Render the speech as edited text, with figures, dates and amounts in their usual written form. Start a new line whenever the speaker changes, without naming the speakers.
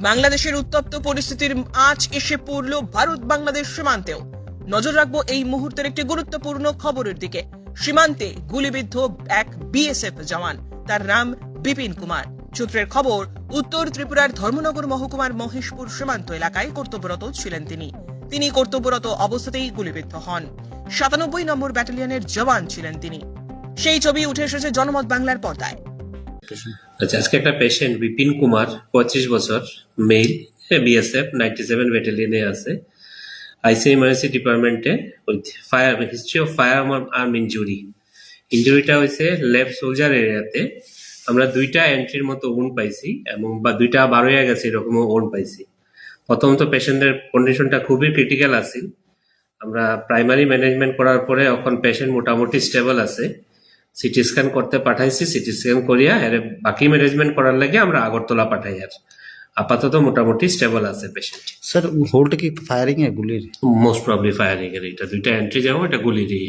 বাংলাদেশের উত্তপ্ত পরিস্থিতির আঁচ এসে পড়ল ভারত বাংলাদেশ সীমান্তেও। নজর রাখবো এই মুহূর্তের একটি গুরুত্বপূর্ণ খবরের দিকে। সীমান্তে গুলিবিদ্ধ এক বিএসএফ জওয়ান, তার নাম বিপিন কুমার। সূত্রের খবর, উত্তর ত্রিপুরার ধর্মনগর মহকুমার মহেশপুর সীমান্ত এলাকায় কর্তব্যরত ছিলেন তিনি কর্তব্যরত অবস্থাতেই গুলিবিদ্ধ হন। 97 নম্বর ব্যাটালিয়নের জওয়ান ছিলেন তিনি। সেই ছবি উঠে এসেছে জনমত বাংলার পর্দায়।
আচ্ছা, আজকে একটা পেশেন্ট বিপিন কুমার 25 বছর, মেল, বিএসএফ 97 ব্যাটালিয়নে আছে, আইসিআই ইমার্জেন্সি ডিপার্টমেন্টে with fire history of fire arm ইঞ্জুরিটা হয়েছে লেফট সোলজার এরিয়াতে। আমরা 2টা এন্ট্রির মতো উন্ড পাইছি এবং 2টা বার হয়ে গেছে এরকমও উন্ড পাইছি। প্রথমত পেশেন্টের কন্ডিশনটা খুবই ক্রিটিক্যাল আছে। আমরা প্রাইমারি ম্যানেজমেন্ট করার পরে এখন পেশেন্ট মোটামুটি স্টেবল আছে। সিটি স্ক্যান করতে পাঠাইছি, সিটি স্ক্যান করিয়া এর বাকি ম্যানেজমেন্ট করার লাগে আমরা আগরতলা পাঠাই। আর আপাতত মোটামুটি স্টেবল আছে পেশেন্ট।
স্যার হোলটা কি ফায়ারিং এ গুলির?
মোস্ট প্রবলি ফায়ারিং এর, এটা 2টা এন্ট্রি যাবো, এটা গুলিরই।